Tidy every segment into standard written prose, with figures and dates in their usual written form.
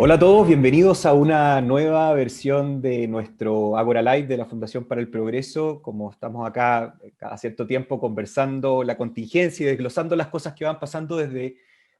Hola a todos, bienvenidos a una nueva versión de nuestro Agora Live de la Fundación para el Progreso. Como estamos acá cada cierto tiempo conversando la contingencia y desglosando las cosas que van pasando desde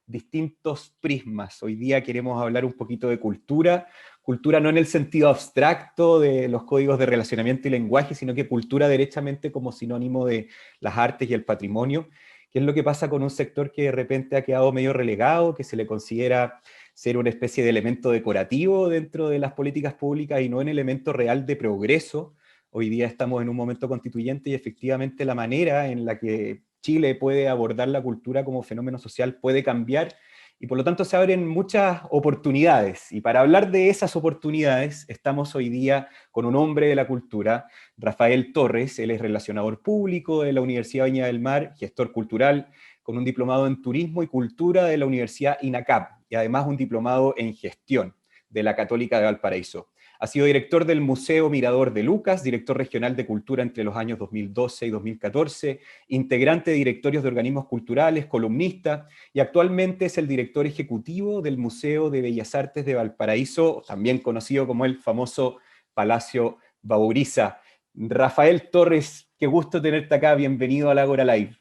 distintos prismas. Hoy día queremos hablar un poquito de cultura, cultura no en el sentido abstracto de los códigos de relacionamiento y lenguaje, sino que cultura derechamente como sinónimo de las artes y el patrimonio. ¿Qué es lo que pasa con un sector que de repente ha quedado medio relegado, que se le considera ser una especie de elemento decorativo dentro de las políticas públicas y no un elemento real de progreso? Hoy día estamos en un momento constituyente y efectivamente la manera en la que Chile puede abordar la cultura como fenómeno social puede cambiar y por lo tanto se abren muchas oportunidades. Y para hablar de esas oportunidades estamos hoy día con un hombre de la cultura, Rafael Torres. Él es relacionador público de la Universidad Viña del Mar, gestor cultural, con un diplomado en Turismo y Cultura de la Universidad INACAP, y además un diplomado en Gestión de la Católica de Valparaíso. Ha sido director del Museo Mirador de Lucas, director regional de Cultura entre los años 2012 y 2014, integrante de directorios de organismos culturales, columnista, y actualmente es el director ejecutivo del Museo de Bellas Artes de Valparaíso, también conocido como el famoso Palacio Bauriza. Rafael Torres, qué gusto tenerte acá, bienvenido al Agora Live.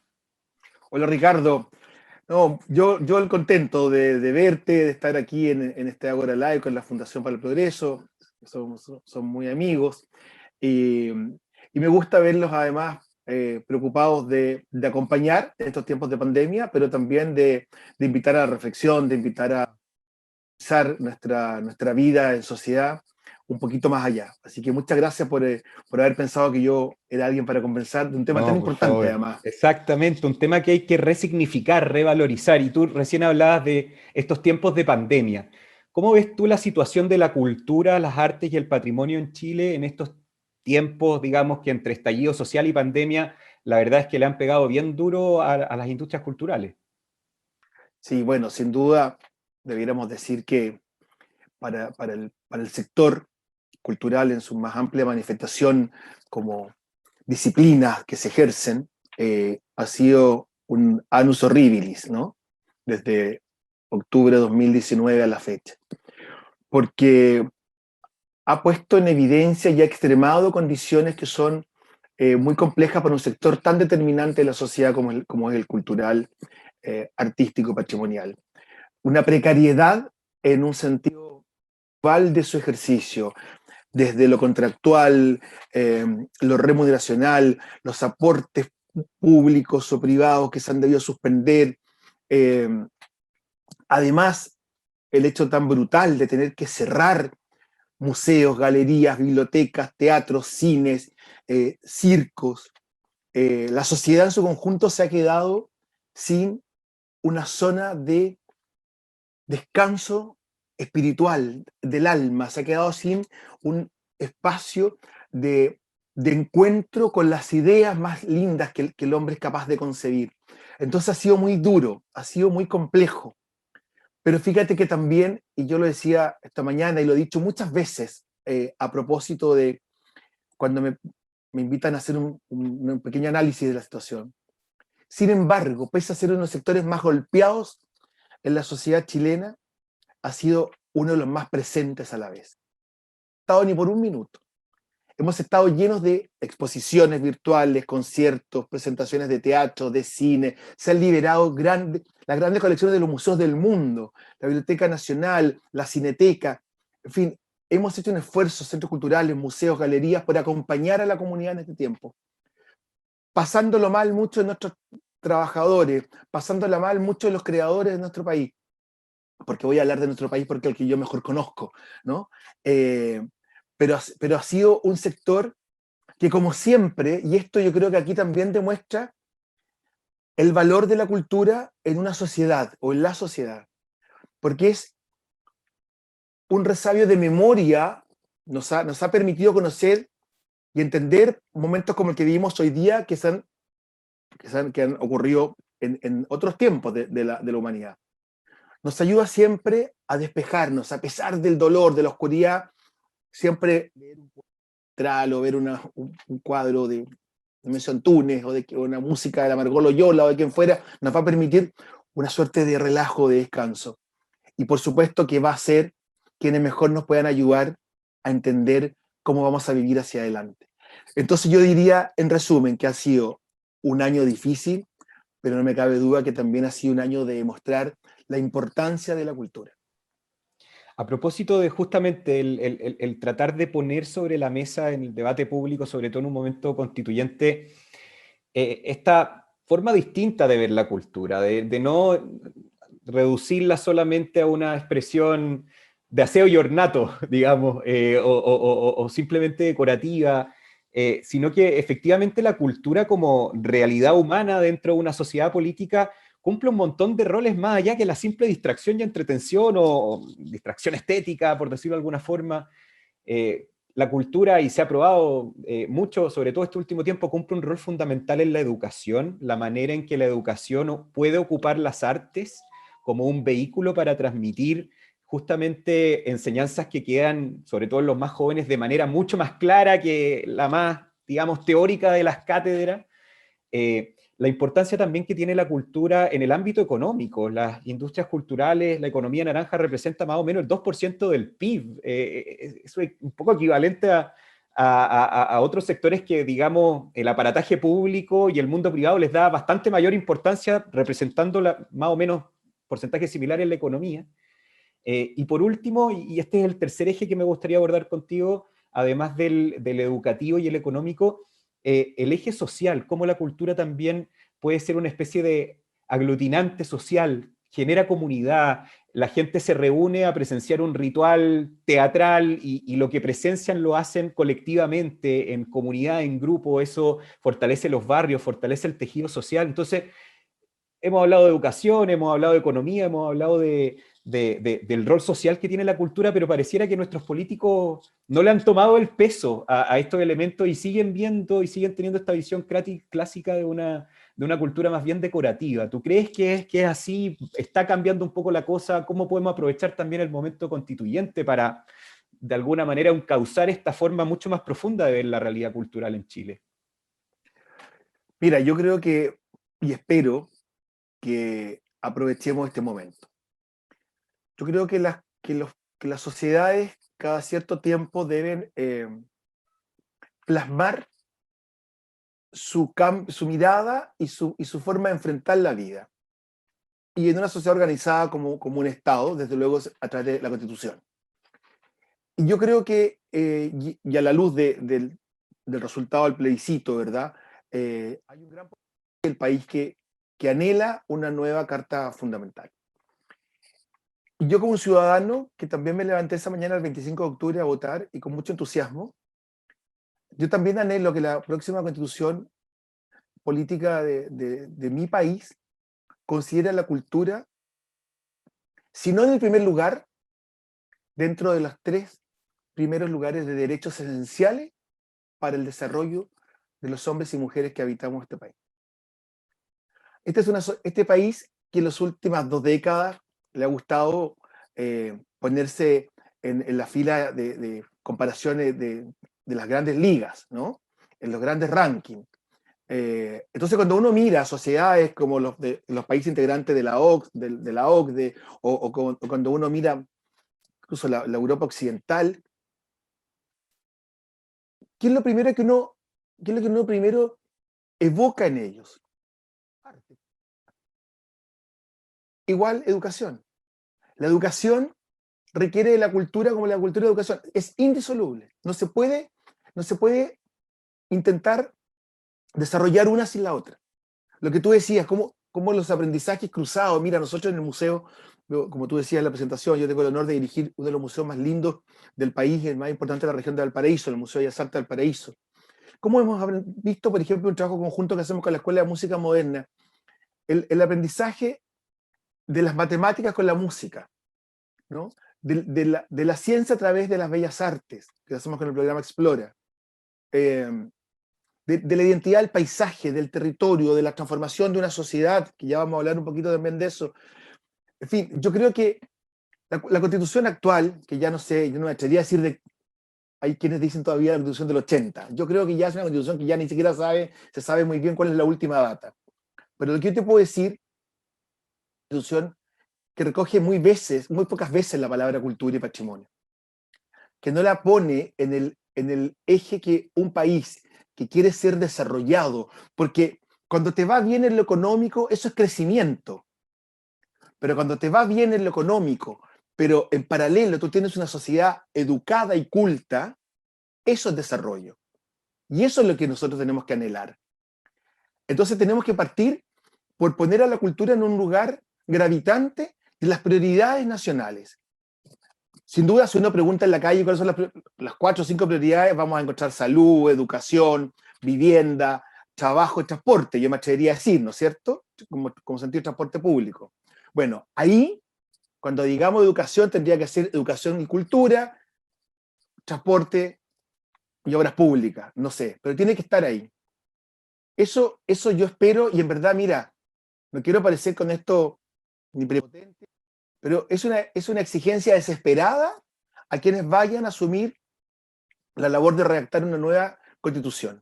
Hola Ricardo, no, yo el contento de verte, de estar aquí en este Agora Live con la Fundación para el Progreso, son muy amigos y, y me gusta verlos además preocupados de acompañar en estos tiempos de pandemia, pero también de invitar a la reflexión, de invitar a pensar nuestra vida en sociedad un poquito más allá. Así que muchas gracias por haber pensado que yo era alguien para conversar de un tema tan No, por importante favor. además. Exactamente, un tema que hay que resignificar, revalorizar. Y tú recién hablabas de estos tiempos de pandemia. ¿Cómo ves tú la situación de la cultura, las artes y el patrimonio en Chile en estos tiempos, digamos, que entre estallido social y pandemia, la verdad es que le han pegado bien duro a las industrias culturales? Sí, bueno, sin duda debiéramos decir que para el sector cultural en su más amplia manifestación como disciplinas que se ejercen, ha sido un annus horribilis, ¿no? Desde octubre de 2019 a la fecha. Porque ha puesto en evidencia y ha extremado condiciones que son muy complejas para un sector tan determinante de la sociedad como es el cultural, artístico, patrimonial. Una precariedad en un sentido global de su ejercicio, desde lo contractual, lo remuneracional, los aportes públicos o privados que se han debido suspender. eh, Además, el hecho tan brutal de tener que cerrar museos, galerías, bibliotecas, teatros, cines, circos. La sociedad en su conjunto se ha quedado sin una zona de descanso espiritual del alma, se ha quedado sin un espacio de encuentro con las ideas más lindas que el hombre es capaz de concebir. Entonces ha sido muy duro, ha sido muy complejo. Pero fíjate que también, y yo lo decía esta mañana y lo he dicho muchas veces a propósito de cuando me invitan a hacer un pequeño análisis de la situación. Sin embargo, pese a ser uno de los sectores más golpeados en la sociedad chilena, ha sido uno de los más presentes a la vez. No he estado ni por un minuto. Hemos estado llenos de exposiciones virtuales, conciertos, presentaciones de teatro, de cine. Se han liberado las grandes colecciones de los museos del mundo, la Biblioteca Nacional, la Cineteca. En fin, hemos hecho un esfuerzo, centros culturales, museos, galerías, por acompañar a la comunidad en este tiempo. Pasándolo mal muchos de nuestros trabajadores, pasándola mal muchos de los creadores de nuestro país, porque voy a hablar de nuestro país porque es el que yo mejor conozco, ¿no? Pero ha sido un sector que, como siempre, y esto yo creo que aquí también demuestra el valor de la cultura en una sociedad o en la sociedad, porque es un resabio de memoria, nos ha permitido conocer y entender momentos como el que vivimos hoy día que han ocurrido en otros tiempos de la humanidad. Nos ayuda siempre a despejarnos, a pesar del dolor, de la oscuridad, siempre ver un teatral o ver un cuadro de Mencio Antunes o una música de la Margot Loyola o de quien fuera, nos va a permitir una suerte de relajo, de descanso. Y por supuesto que va a ser quienes mejor nos puedan ayudar a entender cómo vamos a vivir hacia adelante. Entonces yo diría, en resumen, que ha sido un año difícil, pero no me cabe duda que también ha sido un año de demostrar la importancia de la cultura. A propósito de justamente el tratar de poner sobre la mesa en el debate público, sobre todo en un momento constituyente, esta forma distinta de ver la cultura, de no reducirla solamente a una expresión de aseo y ornato, digamos, o simplemente decorativa, sino que efectivamente la cultura como realidad humana dentro de una sociedad política cumple un montón de roles más allá que la simple distracción y entretención o distracción estética, por decirlo de alguna forma. La cultura, y se ha probado mucho, sobre todo este último tiempo, cumple un rol fundamental en la educación, la manera en que la educación puede ocupar las artes como un vehículo para transmitir justamente enseñanzas que quedan, sobre todo en los más jóvenes, de manera mucho más clara que la más, digamos, teórica de las cátedras. La importancia también que tiene la cultura en el ámbito económico. Las industrias culturales, la economía naranja representa más o menos el 2% del PIB. Eso es un poco equivalente a otros sectores que, digamos, el aparataje público y el mundo privado les da bastante mayor importancia, representando más o menos porcentajes similares en la economía. Y por último, y este es el tercer eje que me gustaría abordar contigo, además del educativo y el económico, el eje social, cómo la cultura también puede ser una especie de aglutinante social, genera comunidad, la gente se reúne a presenciar un ritual teatral y lo que presencian lo hacen colectivamente, en comunidad, en grupo, eso fortalece los barrios, fortalece el tejido social. Entonces, hemos hablado de educación, hemos hablado de economía, hemos hablado del rol social que tiene la cultura, pero pareciera que nuestros políticos no le han tomado el peso a estos elementos y siguen viendo y siguen teniendo esta visión clásica de una cultura más bien decorativa. ¿Tú crees que es así? ¿Está cambiando un poco la cosa? ¿Cómo podemos aprovechar también el momento constituyente para, de alguna manera, encauzar esta forma mucho más profunda de ver la realidad cultural en Chile? Mira, yo creo que, y espero que aprovechemos este momento. Yo creo que que las sociedades cada cierto tiempo deben plasmar su mirada y su forma de enfrentar la vida. Y en una sociedad organizada como un Estado, desde luego a través de la Constitución. Y yo creo que, y a la luz del resultado del plebiscito, ¿verdad? Hay un gran porcentaje del país que anhela una nueva Carta Fundamental. Y yo como un ciudadano, que también me levanté esa mañana el 25 de octubre a votar y con mucho entusiasmo, yo también anhelo que la próxima constitución política de mi país considere la cultura, si no en el primer lugar, dentro de los tres primeros lugares de derechos esenciales para el desarrollo de los hombres y mujeres que habitamos este país. Este país que en las últimas 2 décadas le ha gustado ponerse en la fila de comparaciones de las grandes ligas, ¿no? En los grandes rankings. Entonces, cuando uno mira sociedades como los países integrantes de la OCDE, o cuando uno mira incluso la Europa occidental, ¿qué es lo primero qué es lo que uno primero evoca en ellos? Arte. Igual educación. La educación requiere de la cultura como la cultura de educación. Es indisoluble. No se puede intentar desarrollar una sin la otra. Lo que tú decías, cómo los aprendizajes cruzados. Mira, nosotros en el museo, como tú decías en la presentación, yo tengo el honor de dirigir uno de los museos más lindos del país, el más importante de la región de Valparaíso, el Museo de Bellas Artes de Valparaíso. ¿Cómo hemos visto, por ejemplo, un trabajo conjunto que hacemos con la Escuela de Música Moderna? El aprendizaje de las matemáticas con la música, ¿no? De la ciencia a través de las bellas artes, que hacemos con el programa Explora, de la identidad del paisaje, del territorio, de la transformación de una sociedad, que ya vamos a hablar un poquito también de eso. En fin, yo creo que la constitución actual, que ya no sé, yo no me atrevería a decir hay quienes dicen todavía la constitución del 80, yo creo que ya es una constitución que ya ni siquiera se sabe muy bien cuál es la última data. Pero lo que yo te puedo decir, la constitución que recoge muy pocas veces la palabra cultura y patrimonio, que no la pone en el eje que un país que quiere ser desarrollado, porque cuando te va bien en lo económico, eso es crecimiento, pero cuando te va bien en lo económico, pero en paralelo tú tienes una sociedad educada y culta, eso es desarrollo. Y eso es lo que nosotros tenemos que anhelar. Entonces tenemos que partir por poner a la cultura en un lugar gravitante de las prioridades nacionales. Sin duda, si uno pregunta en la calle cuáles son las 4 o 5 prioridades, vamos a encontrar salud, educación, vivienda, trabajo y transporte, yo me atrevería a decir, ¿no es cierto? Como sentido de transporte público. Bueno, ahí, cuando digamos educación, tendría que ser educación y cultura, transporte y obras públicas, no sé, pero tiene que estar ahí. Eso yo espero, y en verdad, mira, no quiero parecer con esto ni prepotente, pero es una exigencia desesperada a quienes vayan a asumir la labor de redactar una nueva constitución.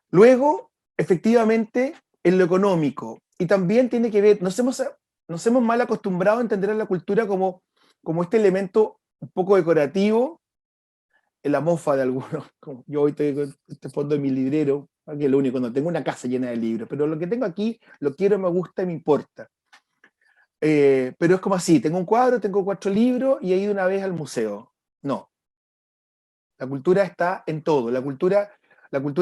Luego, efectivamente, en lo económico, y también tiene que ver, nos hemos mal acostumbrado a entender a la cultura como este elemento un poco decorativo, en la mofa de algunos. Yo hoy estoy con este fondo de mi librero, que es lo único, no tengo una casa llena de libros, pero lo que tengo aquí lo quiero, me gusta y me importa. Pero es como así, tengo un cuadro, tengo 4 libros y he ido una vez al museo. No, la cultura está en todo, la cultura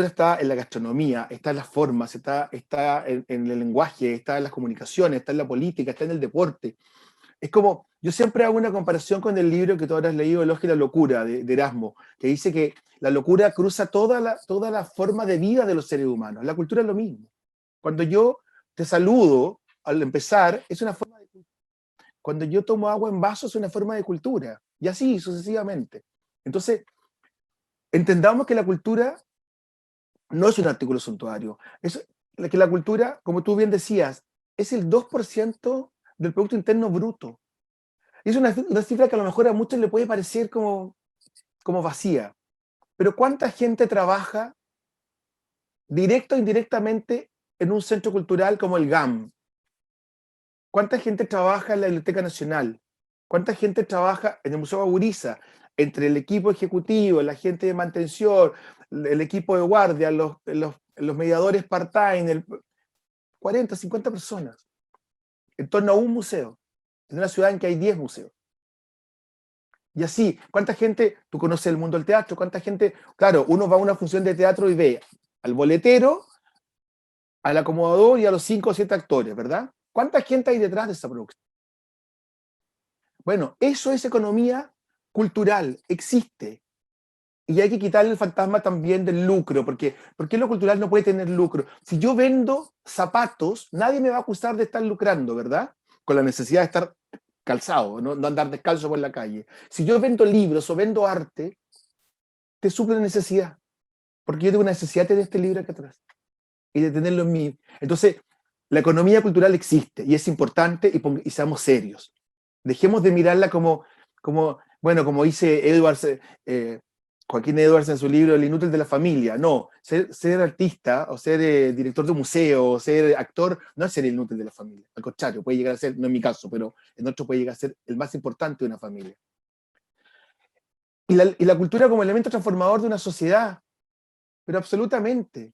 está en la gastronomía, está en las formas, está en el lenguaje, está en las comunicaciones, está en la política, está en el deporte. Es como, yo siempre hago una comparación con el libro que tú habrás leído, Elogio y la locura, de Erasmo, que dice que la locura cruza toda la forma de vida de los seres humanos. La cultura es lo mismo. Cuando yo te saludo al empezar, es una forma de cultura. Cuando yo tomo agua en vaso, es una forma de cultura. Y así sucesivamente. Entonces, entendamos que la cultura no es un artículo suntuario. Es que la cultura, como tú bien decías, es el 2% del Producto Interno Bruto. Es una cifra que a lo mejor a muchos le puede parecer como vacía. Pero ¿cuánta gente trabaja directo o indirectamente en un centro cultural como el GAM? ¿Cuánta gente trabaja en la Biblioteca Nacional? ¿Cuánta gente trabaja en el Museo Auriza? Entre el equipo ejecutivo, la gente de mantención, el equipo de guardia, los mediadores part-time, 40, 50 personas, en torno a un museo, en una ciudad en que hay 10 museos. Y así, ¿cuánta gente, tú conoces el mundo del teatro? ¿Cuánta gente? Claro, uno va a una función de teatro y ve al boletero, al acomodador y a los 5 o 7 actores, ¿verdad? ¿Cuánta gente hay detrás de esa producción? Bueno, eso es economía cultural, existe. Y hay que quitarle el fantasma también del lucro, porque ¿por qué lo cultural no puede tener lucro? Si yo vendo zapatos, nadie me va a acusar de estar lucrando, ¿verdad? Con la necesidad de estar calzado, no andar descalzo por la calle. Si yo vendo libros o vendo arte, te suple la necesidad, porque yo tengo una necesidad de tener este libro acá atrás y de tenerlo en mí. Entonces, la economía cultural existe y es importante y seamos serios. Dejemos de mirarla bueno, como dice Joaquín Edwards en su libro El inútil de la familia. No, ser artista o ser director de museo o ser actor no es ser el inútil de la familia. Al contrario, puede llegar a ser, no en mi caso, pero en otro puede llegar a ser el más importante de una familia. Y la cultura como elemento transformador de una sociedad, pero absolutamente,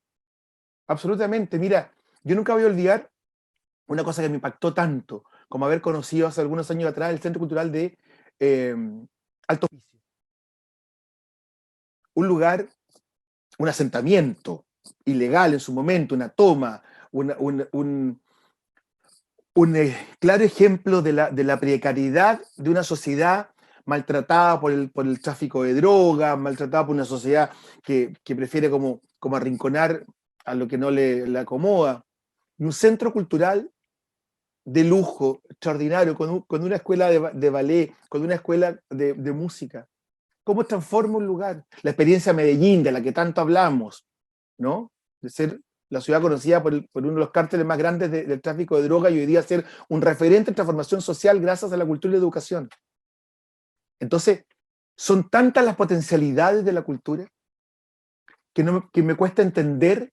absolutamente. Mira, yo nunca voy a olvidar una cosa que me impactó tanto como haber conocido hace algunos años atrás el Centro Cultural de eh, Alto Hospicio. Un lugar, un asentamiento ilegal en su momento, una toma, un claro ejemplo de la precariedad de una sociedad maltratada por el tráfico de drogas, maltratada por una sociedad que prefiere como arrinconar a lo que no le acomoda. Y un centro cultural de lujo, extraordinario, con una escuela de ballet, con una escuela de música. ¿Cómo transforma un lugar? La experiencia Medellín, de la que tanto hablamos, ¿no? De ser la ciudad conocida por uno de los cárteles más grandes del tráfico de droga y hoy día ser un referente en transformación social gracias a la cultura y la educación. Entonces, son tantas las potencialidades de la cultura que me cuesta entender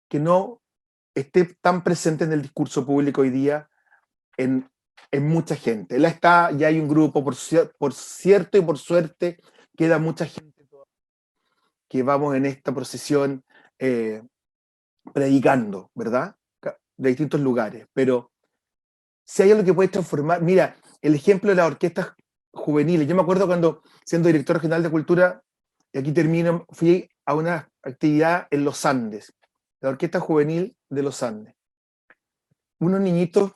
que no esté tan presente en el discurso público hoy día en es mucha gente. La está, ya hay un grupo, por cierto y por suerte, queda mucha gente que vamos en esta procesión eh, predicando, ¿verdad? De distintos lugares. Pero si hay algo que puede transformar, mira, el ejemplo de las orquestas juveniles. Yo me acuerdo cuando, siendo director regional de cultura, y aquí termino, fui a una actividad en los Andes, la Orquesta Juvenil de los Andes. Unos niñitos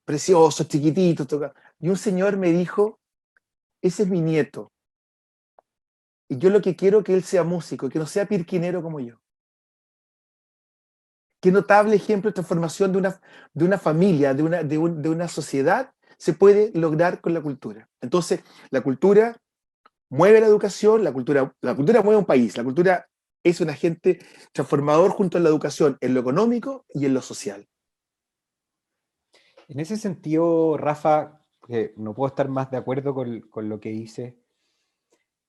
preciosos, chiquititos, y un señor me dijo, ese es mi nieto, y yo lo que quiero es que él sea músico, que no sea pirquinero como yo. Qué notable ejemplo de transformación de una familia, de una sociedad, se puede lograr con la cultura. Entonces, la cultura mueve la educación, la cultura mueve un país, la cultura es un agente transformador junto a la educación en lo económico y en lo social. En ese sentido, Rafa, que no puedo estar más de acuerdo con lo que dice.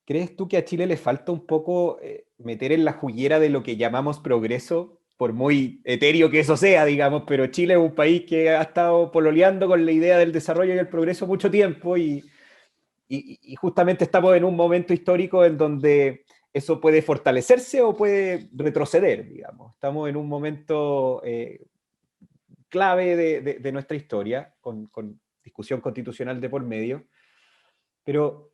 ¿Crees tú que a Chile le falta un poco meter en la juguera de lo que llamamos progreso? Por muy etéreo que eso sea, digamos, pero Chile es un país que ha estado pololeando con la idea del desarrollo y el progreso mucho tiempo y justamente estamos en un momento histórico en donde eso puede fortalecerse o puede retroceder, digamos. Estamos en un momento clave de nuestra historia, con discusión constitucional de por medio, pero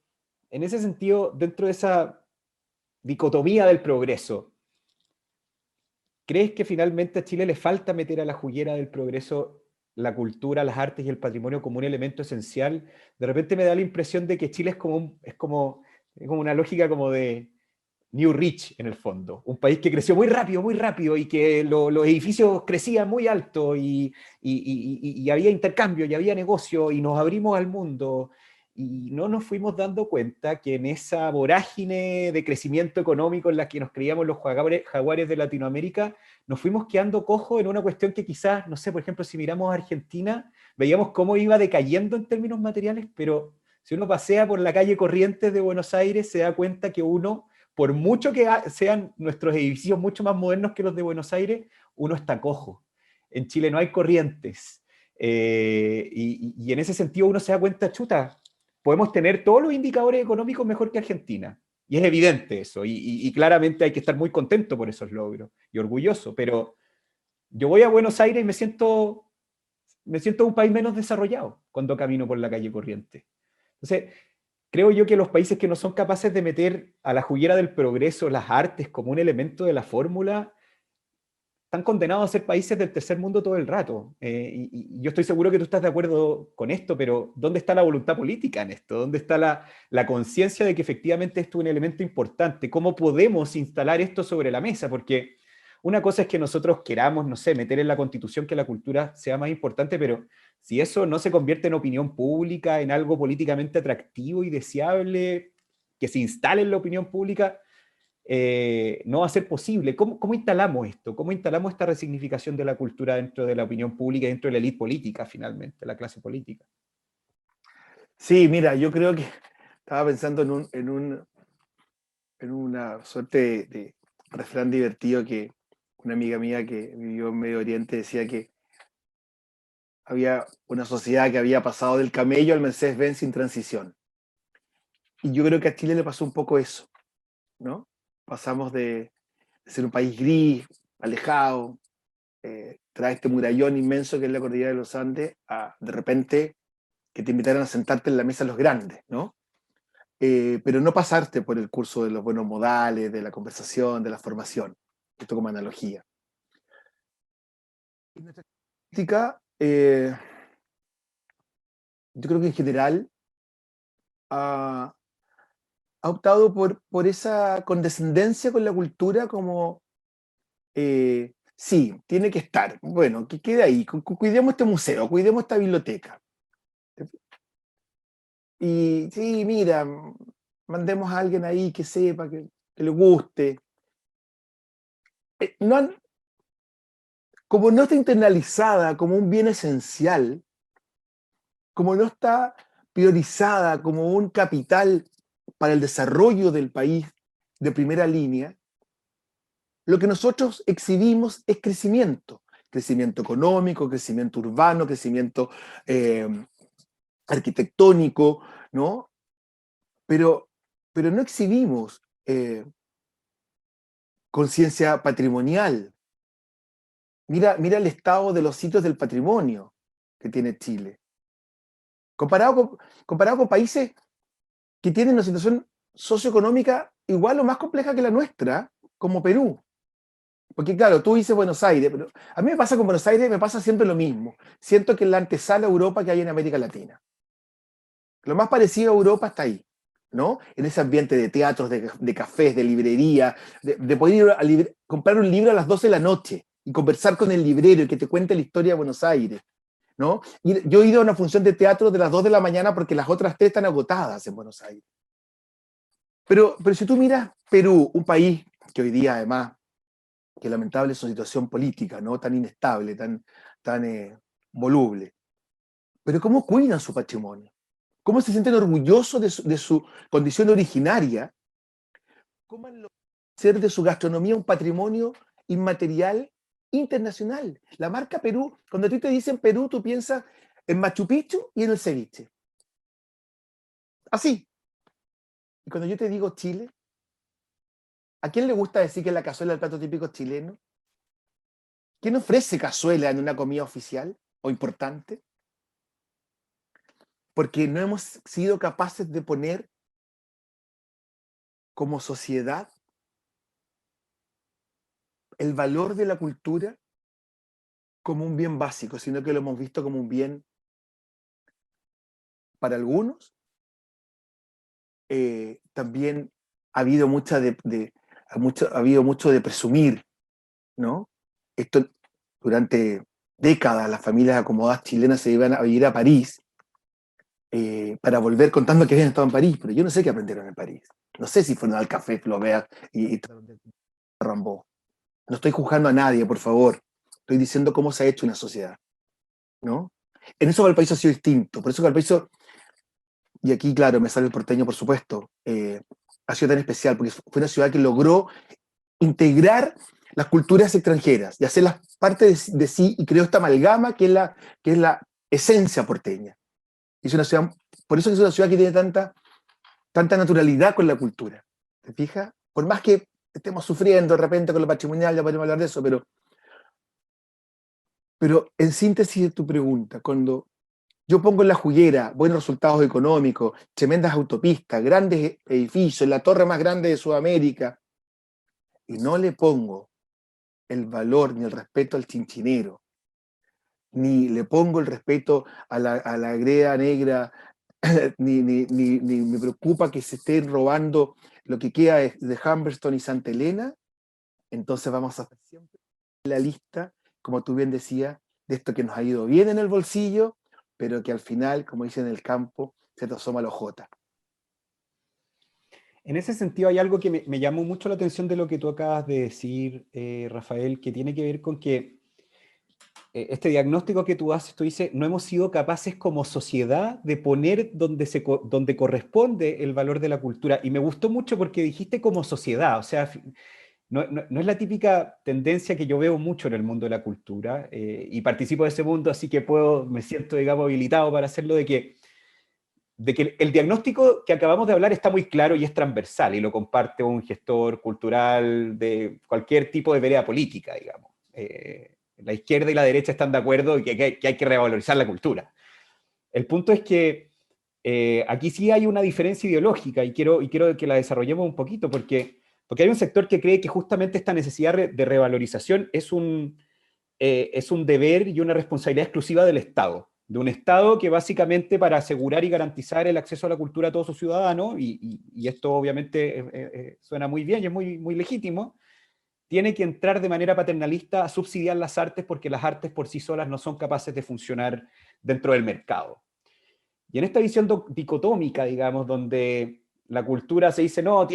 en ese sentido, dentro de esa dicotomía del progreso, ¿crees que finalmente a Chile le falta meter a la juguera del progreso la cultura, las artes y el patrimonio como un elemento esencial? De repente me da la impresión de que Chile es como una lógica como de New Rich en el fondo, un país que creció muy rápido y que los edificios crecían muy alto y había intercambio y había negocio y nos abrimos al mundo y no nos fuimos dando cuenta que en esa vorágine de crecimiento económico en la que nos creíamos los jaguares de Latinoamérica, nos fuimos quedando cojos en una cuestión que quizás, no sé, por ejemplo, si miramos a Argentina, veíamos cómo iba decayendo en términos materiales, pero si uno pasea por la calle Corrientes de Buenos Aires, se da cuenta que uno, por mucho que sean nuestros edificios mucho más modernos que los de Buenos Aires, uno está cojo. En Chile no hay corrientes. Y en ese sentido uno se da cuenta, chuta, podemos tener todos los indicadores económicos mejor que Argentina. Y es evidente eso. Y claramente hay que estar muy contento por esos logros y orgulloso. Pero yo voy a Buenos Aires y me siento un país menos desarrollado cuando camino por la calle Corrientes. Entonces, creo yo que los países que no son capaces de meter a la juguera del progreso las artes como un elemento de la fórmula, están condenados a ser países del tercer mundo todo el rato. Y yo estoy seguro que tú estás de acuerdo con esto, pero ¿dónde está la voluntad política en esto? ¿Dónde está la conciencia de que efectivamente esto es un elemento importante? ¿Cómo podemos instalar esto sobre la mesa? Porque una cosa es que nosotros queramos, no sé, meter en la Constitución que la cultura sea más importante, pero si eso no se convierte en opinión pública, en algo políticamente atractivo y deseable, que se instale en la opinión pública, no va a ser posible. ¿Cómo instalamos esto? ¿Cómo instalamos esta resignificación de la cultura dentro de la opinión pública, dentro de la élite política, finalmente, la clase política? Sí, mira, yo creo que estaba pensando en una suerte de refrán divertido que una amiga mía que vivió en Medio Oriente decía que había una sociedad que había pasado del camello al Mercedes-Benz sin transición. Y yo creo que a Chile le pasó un poco eso, ¿no? Pasamos de ser un país gris, alejado, tras este murallón inmenso que es la cordillera de los Andes, a de repente que te invitaran a sentarte en la mesa los grandes, ¿no? Pero no pasarte por el curso de los buenos modales, de la conversación, de la formación. Esto como analogía. Y nuestra crítica, yo creo que en general ha, ha optado por esa condescendencia con la cultura como, sí, tiene que estar. Bueno, que quede ahí. Cuidemos este museo, cuidemos esta biblioteca. Y sí, mira, mandemos a alguien ahí que sepa, que le guste. No como no está internalizada como un bien esencial, como no está priorizada como un capital para el desarrollo del país de primera línea, lo que nosotros exhibimos es crecimiento económico, crecimiento urbano, crecimiento arquitectónico, ¿no? Pero, pero no exhibimos conciencia patrimonial. Mira el estado de los sitios del patrimonio que tiene Chile. Comparado comparado con países que tienen una situación socioeconómica igual o más compleja que la nuestra, como Perú. Porque claro, tú dices Buenos Aires, pero a mí me pasa con Buenos Aires, me pasa siempre lo mismo. Siento que es la antesala a Europa que hay en América Latina. Lo más parecido a Europa está ahí, ¿no? En ese ambiente de teatros, de cafés, de librería, de poder ir a comprar un libro a las 12 de la noche y conversar con el librero y que te cuente la historia de Buenos Aires, ¿no? Y yo he ido a una función de teatro de las 2 de la mañana porque las otras 3 están agotadas en Buenos Aires. Pero si tú miras Perú, un país que hoy día además, que lamentable es su situación política, ¿no? Tan inestable, tan voluble. Pero ¿cómo cuidan su patrimonio? ¿Cómo se sienten orgullosos de su condición originaria? ¿Cómo han logrado hacer de su gastronomía un patrimonio inmaterial internacional? La marca Perú, cuando a ti te dicen Perú, tú piensas en Machu Picchu y en el ceviche. Así. Y cuando yo te digo Chile, ¿a quién le gusta decir que la cazuela es el plato típico chileno? ¿Quién ofrece cazuela en una comida oficial o importante? Porque no hemos sido capaces de poner como sociedad el valor de la cultura como un bien básico, sino que lo hemos visto como un bien para algunos. También ha habido ha habido mucho de presumir, ¿no? Esto durante décadas las familias acomodadas chilenas se iban a vivir a París para volver contando que habían estado en París, pero yo no sé qué aprendieron en París. No sé si fueron al Café Flaubert y Rambo. No estoy juzgando a nadie, por favor. Estoy diciendo cómo se ha hecho una sociedad, ¿no? En eso Valparaíso ha sido distinto. Por eso Valparaíso, y aquí, claro, me sale el porteño, por supuesto, ha sido tan especial, porque fue una ciudad que logró integrar las culturas extranjeras y hacerlas parte de sí, y creó esta amalgama que es la esencia porteña. Es una ciudad, por eso es una ciudad que tiene tanta naturalidad con la cultura. ¿Te fijas? Por más que estemos sufriendo de repente con lo patrimonial, ya podemos hablar de eso, pero en síntesis de tu pregunta, cuando yo pongo en la juguera buenos resultados económicos, tremendas autopistas, grandes edificios, la torre más grande de Sudamérica, y no le pongo el valor ni el respeto al chinchinero, ni le pongo el respeto a la greda negra, ni me preocupa que se estén robando lo que queda de Humberstone y Santa Elena, entonces vamos a hacer siempre la lista, como tú bien decías, de esto que nos ha ido bien en el bolsillo, pero que al final, como dicen en el campo, se te asoma la ojota. En ese sentido hay algo que me llamó mucho la atención de lo que tú acabas de decir, Rafael, que tiene que ver con que este diagnóstico que tú haces, tú dices, no hemos sido capaces como sociedad de poner donde corresponde el valor de la cultura. Y me gustó mucho porque dijiste como sociedad, o sea, no es la típica tendencia que yo veo mucho en el mundo de la cultura, y participo de ese mundo, así que me siento, digamos, habilitado para hacerlo, de que el diagnóstico que acabamos de hablar está muy claro y es transversal, y lo comparte un gestor cultural de cualquier tipo de vereda política, digamos. La izquierda y la derecha están de acuerdo en que hay que revalorizar la cultura. El punto es que aquí sí hay una diferencia ideológica, y quiero que la desarrollemos un poquito, porque hay un sector que cree que justamente esta necesidad de revalorización es un deber y una responsabilidad exclusiva del Estado, de un Estado que básicamente, para asegurar y garantizar el acceso a la cultura a todos sus ciudadanos, y esto obviamente suena muy bien y es muy legítimo, tiene que entrar de manera paternalista a subsidiar las artes, porque las artes por sí solas no son capaces de funcionar dentro del mercado. Y en esta visión dicotómica, digamos, donde la cultura se dice, no,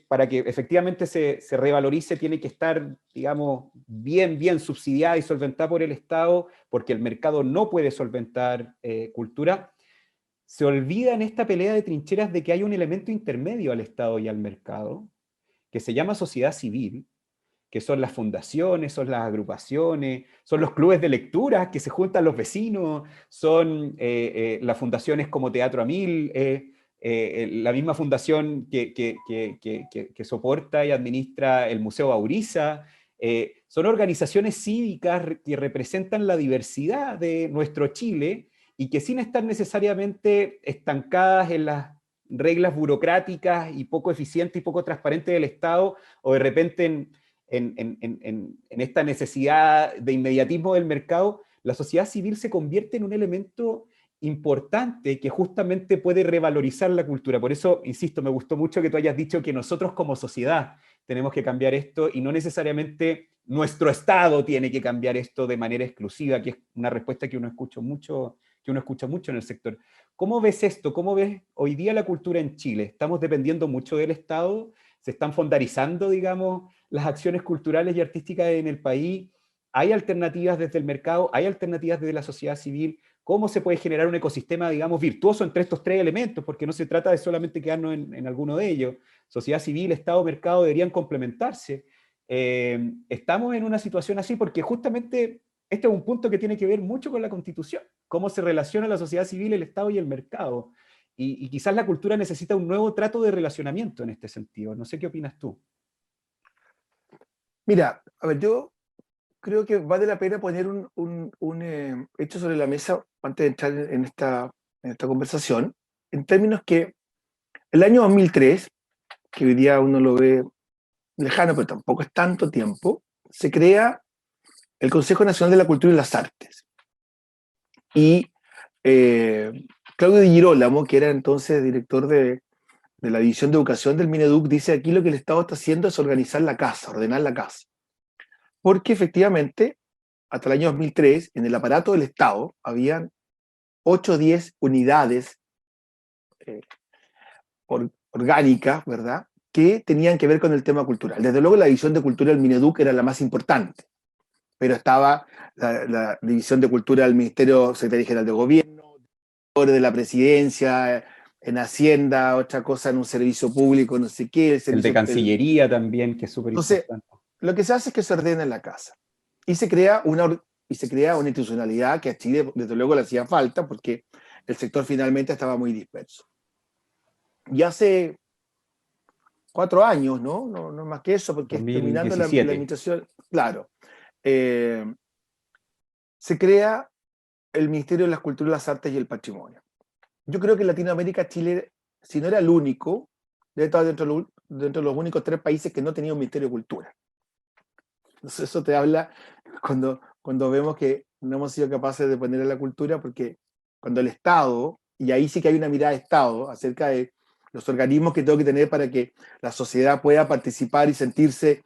para que efectivamente se revalorice, tiene que estar, digamos, bien subsidiada y solventada por el Estado, porque el mercado no puede solventar cultura, se olvida en esta pelea de trincheras de que hay un elemento intermedio al Estado y al mercado, que se llama sociedad civil, que son las fundaciones, son las agrupaciones, son los clubes de lectura que se juntan los vecinos, son las fundaciones como Teatro a Mil, la misma fundación que soporta y administra el Museo Bauriza. Son organizaciones cívicas que representan la diversidad de nuestro Chile y que sin estar necesariamente estancadas en las reglas burocráticas y poco eficientes y poco transparentes del Estado, o de repente en esta necesidad de inmediatismo del mercado, la sociedad civil se convierte en un elemento importante que justamente puede revalorizar la cultura. Por eso, insisto, me gustó mucho que tú hayas dicho que nosotros como sociedad tenemos que cambiar esto y no necesariamente nuestro Estado tiene que cambiar esto de manera exclusiva, que es una respuesta que uno escucha mucho en el sector. ¿Cómo ves esto? ¿Cómo ves hoy día la cultura en Chile? ¿Estamos dependiendo mucho del Estado? ¿Se están fondarizando, digamos, las acciones culturales y artísticas en el país? ¿Hay alternativas desde el mercado? ¿Hay alternativas desde la sociedad civil? ¿Cómo se puede generar un ecosistema, digamos, virtuoso entre estos tres elementos? Porque no se trata de solamente quedarnos en alguno de ellos. Sociedad civil, Estado, mercado deberían complementarse. Estamos en una situación así porque justamente este es un punto que tiene que ver mucho con la Constitución, cómo se relaciona la sociedad civil, el Estado y el mercado. Y quizás la cultura necesita un nuevo trato de relacionamiento en este sentido. No sé qué opinas tú. Mira, a ver, yo creo que vale la pena poner hecho sobre la mesa antes de entrar en esta conversación, en términos que el año 2003, que hoy día uno lo ve lejano, pero tampoco es tanto tiempo, se crea el Consejo Nacional de la Cultura y las Artes. Y Claudio Di Girolamo, que era entonces director de la División de Educación del Mineduc, dice aquí lo que el Estado está haciendo es organizar la casa, ordenar la casa. Porque efectivamente, hasta el año 2003, en el aparato del Estado, habían 8 o 10 unidades orgánicas, ¿verdad?, que tenían que ver con el tema cultural. Desde luego la División de Cultura del Mineduc era la más importante, pero estaba la División de Cultura del Ministerio Secretaría General de Gobierno, de la Presidencia, en Hacienda, otra cosa en un servicio público, no sé qué. El de Cancillería también, que es súper Entonces, importante. lo que se hace es que se ordena en la casa y se crea una institucionalidad que a Chile, desde luego, le hacía falta porque el sector finalmente estaba muy disperso. Y hace 4 años, ¿no? No más que eso, porque terminando la 2017. administración, claro, se crea el Ministerio de las Culturas, las Artes y el Patrimonio. Yo creo que en Latinoamérica, Chile, si no era el único, debe estar dentro de los únicos 3 países que no tenía un Ministerio de Cultura. Entonces eso te habla cuando vemos que no hemos sido capaces de poner a la cultura, porque cuando el Estado, y ahí sí que hay una mirada de Estado acerca de los organismos que tengo que tener para que la sociedad pueda participar y sentirse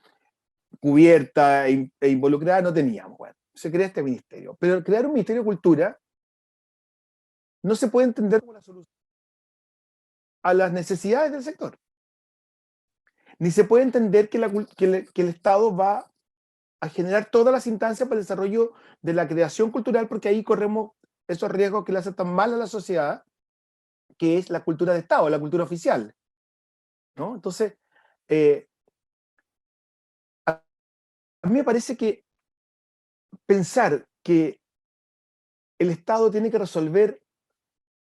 cubierta e involucrada, no teníamos. Bueno, se crea este ministerio. Pero crear un Ministerio de Cultura no se puede entender como la solución a las necesidades del sector. Ni se puede entender que el Estado va a generar todas las instancias para el desarrollo de la creación cultural, porque ahí corremos esos riesgos que le hacen tan mal a la sociedad, que es la cultura de Estado, la cultura oficial, ¿no? Entonces, a mí me parece que pensar que el Estado tiene que resolver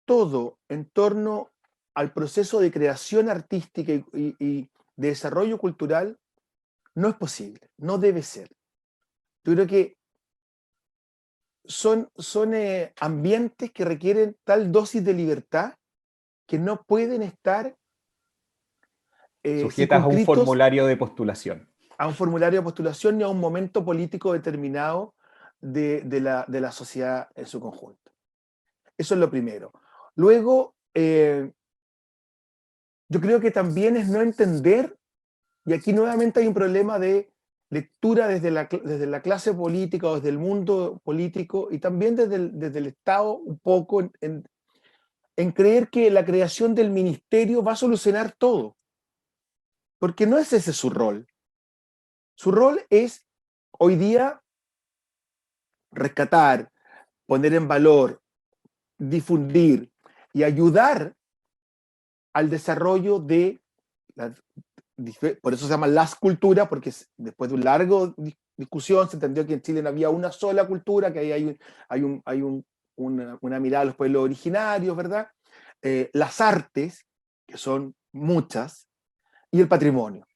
todo en torno al proceso de creación artística y de desarrollo cultural no es posible, no debe ser. Yo creo que son ambientes que requieren tal dosis de libertad que no pueden estar Sujetas a un circunscritos formulario de postulación. a un formulario de postulación ni a un momento político determinado de la sociedad en su conjunto. Eso es lo primero. Luego, yo creo que también es no entender, y aquí nuevamente hay un problema de lectura desde la clase política o desde el mundo político y también desde el Estado un poco en creer que la creación del ministerio va a solucionar todo, porque no es ese su rol. Su rol es hoy día rescatar, poner en valor, difundir y ayudar al desarrollo de por eso se llama las culturas, porque después de un largo discusión se entendió que en Chile no había una sola cultura, que ahí hay una mirada a los pueblos originarios, ¿verdad? Las artes, que son muchas, y el patrimonio.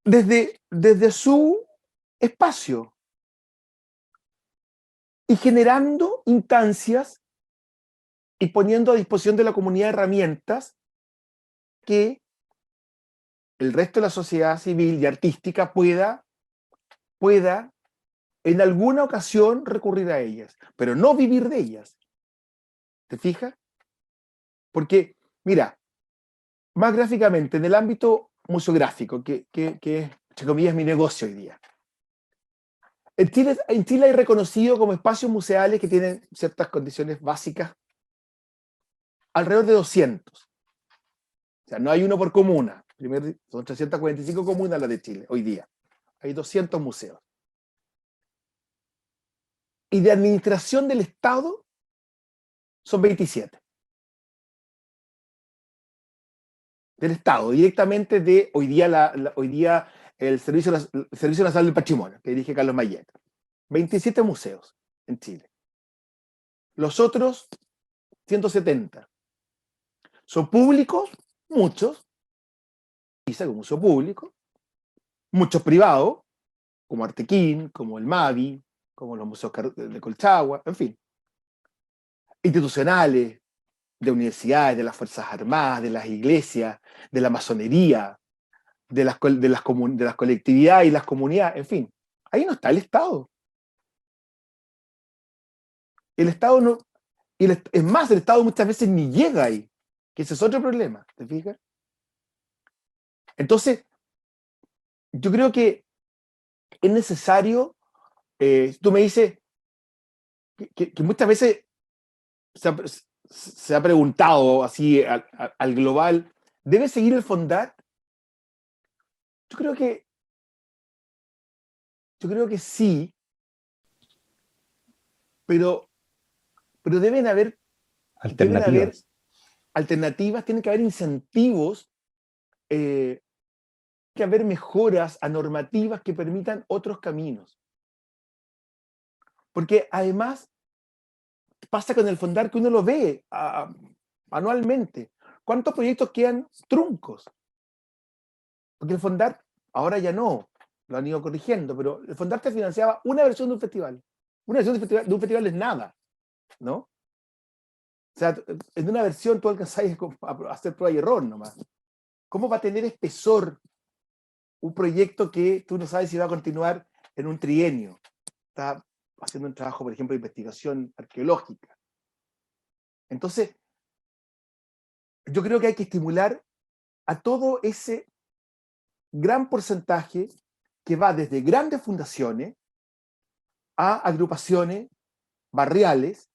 Desde su espacio y generando instancias y poniendo a disposición de la comunidad herramientas que el resto de la sociedad civil y artística pueda en alguna ocasión recurrir a ellas, pero no vivir de ellas. ¿Te fijas? Porque, mira, más gráficamente, en el ámbito museográfico, que entre comillas, es mi negocio hoy día. En Chile hay reconocido como espacios museales que tienen ciertas condiciones básicas alrededor de 200. O sea, no hay uno por comuna. Son 345 comunas las de Chile hoy día. Hay 200 museos. Y de administración del Estado son 27. Del Estado, directamente de hoy día el Servicio Nacional del Patrimonio, que dirige Carlos Mayet. 27 museos en Chile. Los otros, 170. Son públicos, muchos, quizá como museo público, muchos privados, como Artequín, como el MAVI, como los museos de Colchagua, en fin. Institucionales, de universidades, de las Fuerzas Armadas, de las iglesias, de la masonería, de las colectividades y las comunidades, en fin. Ahí no está el Estado. El Estado no, es más, el Estado muchas veces ni llega ahí, que ese es otro problema, ¿te fijas? Entonces, yo creo que es necesario, tú me dices que muchas veces se ha preguntado así al global, ¿debe seguir el Fondat? Yo creo que sí, pero deben haber alternativas, tienen que haber incentivos, tiene que haber mejoras a normativas que permitan otros caminos. Porque además pasa con el Fondar que uno lo ve anualmente. ¿Cuántos proyectos quedan truncos? Porque el Fondar, ahora ya no, lo han ido corrigiendo, pero el Fondar te financiaba una versión de un festival. Una versión de un festival es nada, ¿no? O sea, en una versión tú alcanzás a hacer prueba y error nomás. ¿Cómo va a tener espesor un proyecto que tú no sabes si va a continuar en un trienio? Está haciendo un trabajo, por ejemplo, de investigación arqueológica. Entonces, yo creo que hay que estimular a todo ese gran porcentaje que va desde grandes fundaciones a agrupaciones barriales,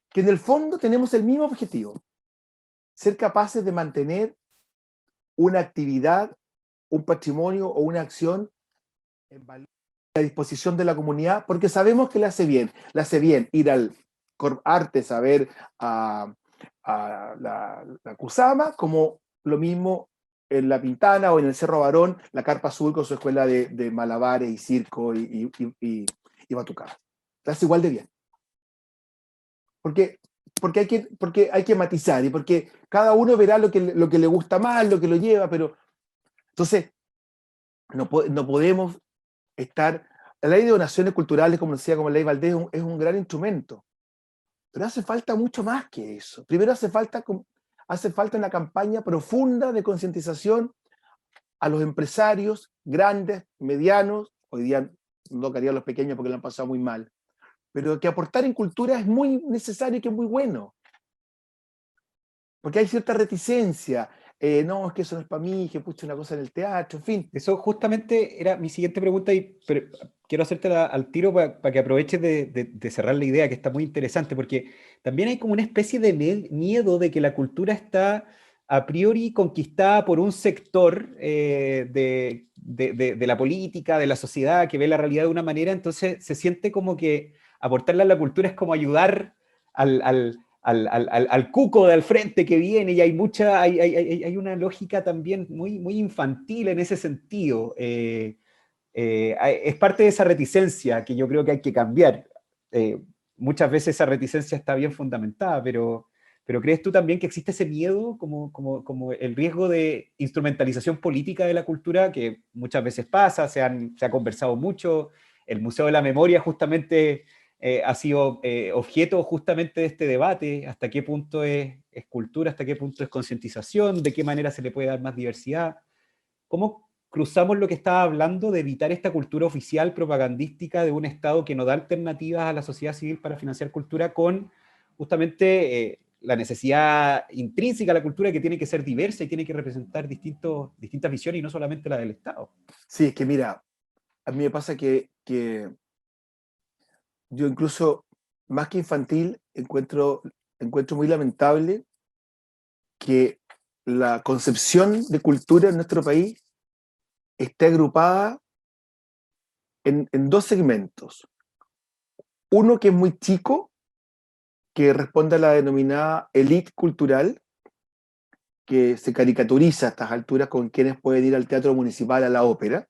que en el fondo tenemos el mismo objetivo: ser capaces de mantener una actividad, un patrimonio o una acción en valor a disposición de la comunidad, porque sabemos que le hace bien. Le hace bien ir al Corp Artes a ver a la Kusama, como lo mismo en La Pintana o en el Cerro Barón, la Carpa Azul con su escuela de malabares y circo y batucada. Le hace igual de bien. Porque hay que matizar y porque cada uno verá lo que le gusta más, lo que lo lleva, pero entonces no podemos estar. La ley de donaciones culturales, como decía, como la ley Valdés, es un gran instrumento, pero hace falta mucho más que eso. Primero hace falta una campaña profunda de concientización a los empresarios grandes, medianos, hoy día no tocaría a los pequeños porque lo han pasado muy mal, pero que aportar en cultura es muy necesario y que es muy bueno. Porque hay cierta reticencia. No, es que eso no es para mí, que pucha una cosa en el teatro, en fin. Eso justamente era mi siguiente pregunta, pero quiero hacértela al tiro para que aproveches de cerrar la idea, que está muy interesante, porque también hay como una especie de miedo de que la cultura está a priori conquistada por un sector de la política, de la sociedad, que ve la realidad de una manera. Entonces se siente como que aportarle a la cultura es como ayudar al cuco de al frente que viene, y hay una lógica también muy infantil en ese sentido. Es parte de esa reticencia que yo creo que hay que cambiar. Muchas veces esa reticencia está bien fundamentada, pero ¿crees tú también que existe ese miedo como el riesgo de instrumentalización política de la cultura que muchas veces pasa, se ha conversado mucho? El Museo de la Memoria justamente ha sido objeto justamente de este debate: hasta qué punto es cultura, hasta qué punto es concientización, de qué manera se le puede dar más diversidad. ¿Cómo cruzamos lo que estaba hablando de evitar esta cultura oficial propagandística de un Estado que no da alternativas a la sociedad civil para financiar cultura con justamente la necesidad intrínseca de la cultura, que tiene que ser diversa y tiene que representar distintas visiones y no solamente la del Estado? Sí, es que mira, a mí me pasa que yo incluso, más que infantil, encuentro muy lamentable que la concepción de cultura en nuestro país esté agrupada en dos segmentos. Uno que es muy chico, que responde a la denominada élite cultural, que se caricaturiza a estas alturas con quienes pueden ir al teatro municipal, a la ópera,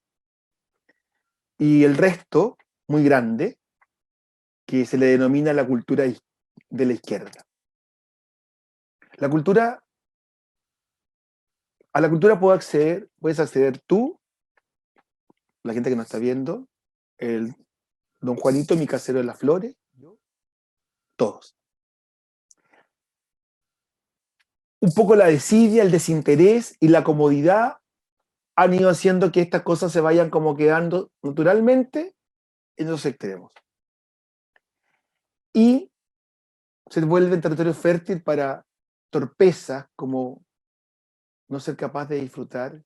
y el resto, muy grande, que se le denomina la cultura de la izquierda. La cultura, a la cultura puedes acceder tú, la gente que nos está viendo, el don Juanito, mi casero de las flores, todos. Un poco la desidia, el desinterés y la comodidad han ido haciendo que estas cosas se vayan como quedando naturalmente en los extremos. Y se vuelve territorio fértil para torpezas como no ser capaz de disfrutar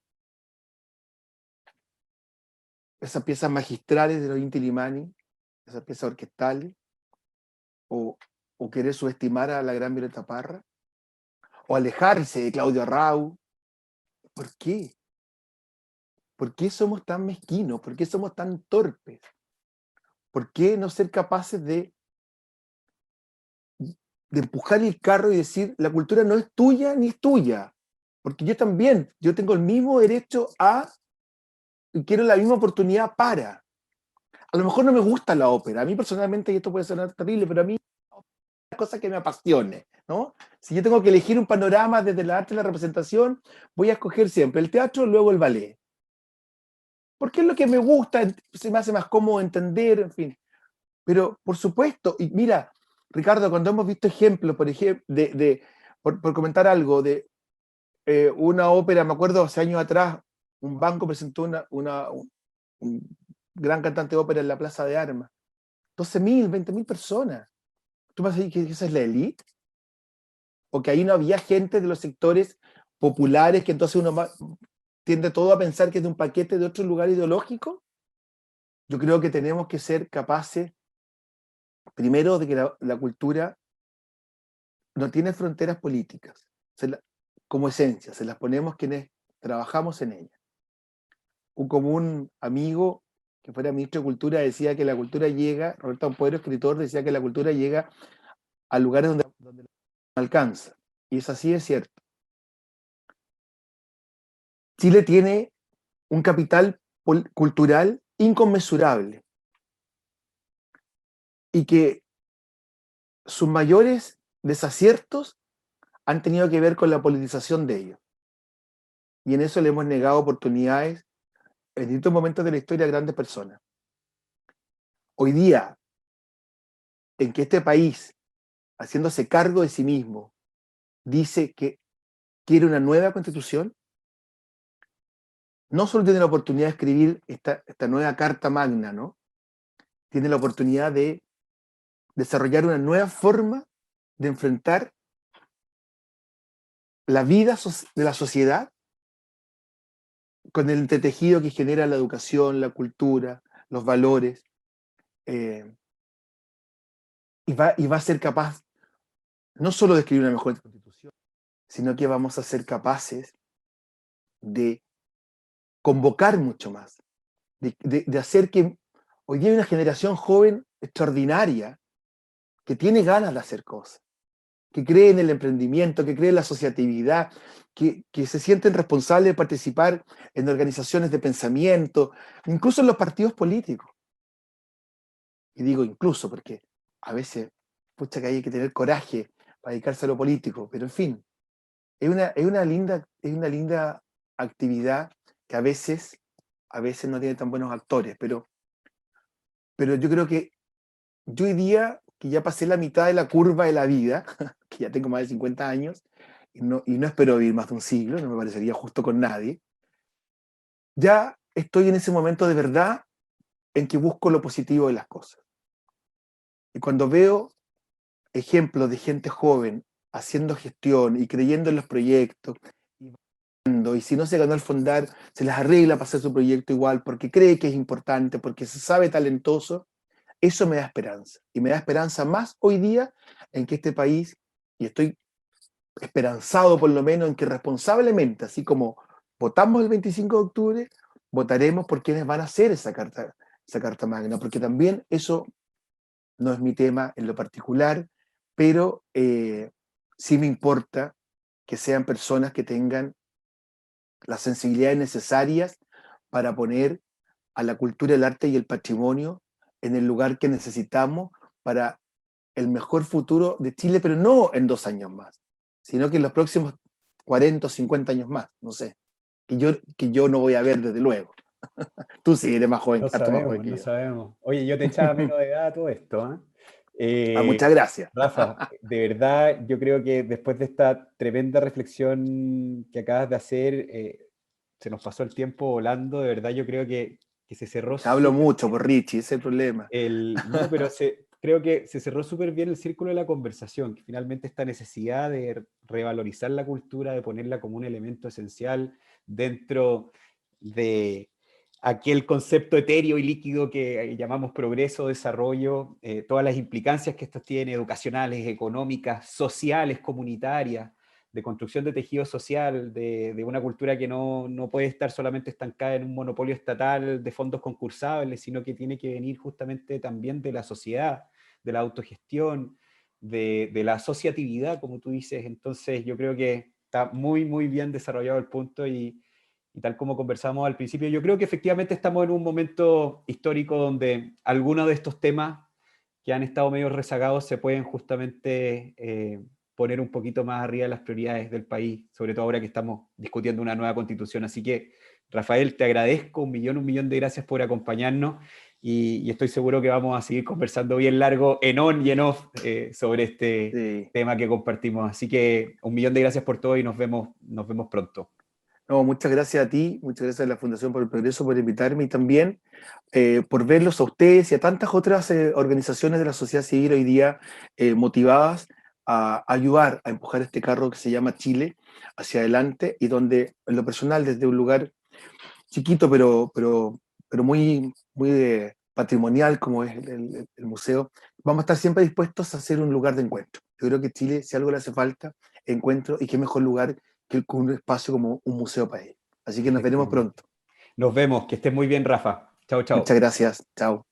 esas piezas magistrales de los Inti Illimani, esas piezas orquestales, o, o querer subestimar a la gran Violeta Parra, o alejarse de Claudio Arrau. ¿Por qué? ¿Por qué somos tan mezquinos? ¿Por qué somos tan torpes? ¿Por qué no ser capaces de empujar el carro y decir, la cultura no es tuya ni es tuya? Porque yo también, yo tengo el mismo derecho a, y quiero la misma oportunidad para. A lo mejor no me gusta la ópera, a mí personalmente, y esto puede sonar terrible, pero a mí es una cosa que me apasione, ¿no? Si yo tengo que elegir un panorama desde el arte y la representación, voy a escoger siempre el teatro, luego el ballet. Porque es lo que me gusta, se me hace más cómodo entender, en fin. Pero, por supuesto, y mira, Ricardo, cuando hemos visto ejemplos, por ejemplo, por comentar algo, de una ópera, me acuerdo hace años atrás, un banco presentó un gran cantante de ópera en la Plaza de Armas. 12.000, 20.000 personas. ¿Tú vas a decir que esa es la élite? ¿O que ahí no había gente de los sectores populares, que entonces tiende todo a pensar que es de un paquete de otro lugar ideológico? Yo creo que tenemos que ser capaces, primero, de que la cultura no tiene fronteras políticas. Como esencia, se las ponemos quienes trabajamos en ella. Un común amigo que fuera ministro de Cultura decía que la cultura llega, Roberto Ampuero, escritor, decía que la cultura llega a lugares donde no alcanza. Y es así, es cierto. Chile tiene un capital cultural inconmensurable y que sus mayores desaciertos han tenido que ver con la politización de ellos. Y en eso le hemos negado oportunidades en distintos momentos de la historia a grandes personas. Hoy día, en que este país, haciéndose cargo de sí mismo, dice que quiere una nueva constitución, no solo tiene la oportunidad de escribir esta nueva Carta Magna, ¿no? Tiene la oportunidad de desarrollar una nueva forma de enfrentar la vida de la sociedad con el entretejido que genera la educación, la cultura, los valores, eh, y va a ser capaz no solo de escribir una mejor constitución, sino que vamos a ser capaces de convocar mucho más, de hacer que hoy día hay una generación joven extraordinaria que tiene ganas de hacer cosas, que cree en el emprendimiento, que cree en la asociatividad, que se sienten responsables de participar en organizaciones de pensamiento, incluso en los partidos políticos. Y digo incluso porque a veces, pucha, que hay que tener coraje para dedicarse a lo político, pero en fin, es una linda actividad que a veces no tiene tan buenos actores, pero yo creo que yo hoy día, que ya pasé la mitad de la curva de la vida, que ya tengo más de 50 años, y no espero vivir más de un siglo, no me parecería justo con nadie, ya estoy en ese momento de verdad en que busco lo positivo de las cosas. Y cuando veo ejemplos de gente joven haciendo gestión y creyendo en los proyectos, y si no se ganó el fondar, se las arregla para hacer su proyecto igual, porque cree que es importante, porque se sabe talentoso, eso me da esperanza. Y me da esperanza más hoy día en que este país, y estoy esperanzado por lo menos en que responsablemente, así como votamos el 25 de octubre, votaremos por quienes van a hacer esa carta magna, porque también eso no es mi tema en lo particular, pero sí me importa que sean personas que tengan las sensibilidades necesarias para poner a la cultura, el arte y el patrimonio en el lugar que necesitamos para el mejor futuro de Chile, pero no en 2 años más, sino que en los próximos 40 o 50 años más, no sé, que yo no voy a ver desde luego. Tú sí eres más joven, No harto más joven sabemos, que no yo. sabemos. Oye, yo te echaba menos de edad a todo esto, ¿eh? Ah, muchas gracias. Rafa, de verdad, yo creo que después de esta tremenda reflexión que acabas de hacer, se nos pasó el tiempo volando, de verdad yo creo que se cerró Hablo súper mucho por Richie, ese es el problema. no, pero creo que se cerró súper bien el círculo de la conversación, que finalmente esta necesidad de revalorizar la cultura, de ponerla como un elemento esencial dentro de aquel concepto etéreo y líquido que llamamos progreso, desarrollo, todas las implicancias que esto tiene, educacionales, económicas, sociales, comunitarias, de construcción de tejido social, de una cultura que no puede estar solamente estancada en un monopolio estatal de fondos concursables, sino que tiene que venir justamente también de la sociedad, de la autogestión, de la asociatividad, como tú dices. Entonces yo creo que está muy, muy bien desarrollado el punto y tal como conversamos al principio, yo creo que efectivamente estamos en un momento histórico donde algunos de estos temas que han estado medio rezagados se pueden justamente poner un poquito más arriba de las prioridades del país, sobre todo ahora que estamos discutiendo una nueva constitución. Así que, Rafael, te agradezco un millón de gracias por acompañarnos y estoy seguro que vamos a seguir conversando bien largo en on y en off sobre este Sí. tema que compartimos. Así que un millón de gracias por todo y nos vemos pronto. No, muchas gracias a ti, muchas gracias a la Fundación por el Progreso por invitarme y también por verlos a ustedes y a tantas otras organizaciones de la sociedad civil hoy día motivadas a ayudar a empujar este carro que se llama Chile hacia adelante y donde en lo personal desde un lugar chiquito pero muy, muy patrimonial como es el museo, vamos a estar siempre dispuestos a ser un lugar de encuentro. Yo creo que Chile, si algo le hace falta, encuentro, y qué mejor lugar que un espacio como un museo para él. Así que nos veremos Efectivamente. pronto. Nos vemos, que estés muy bien, Rafa. Chao, Muchas chao. gracias. Chao.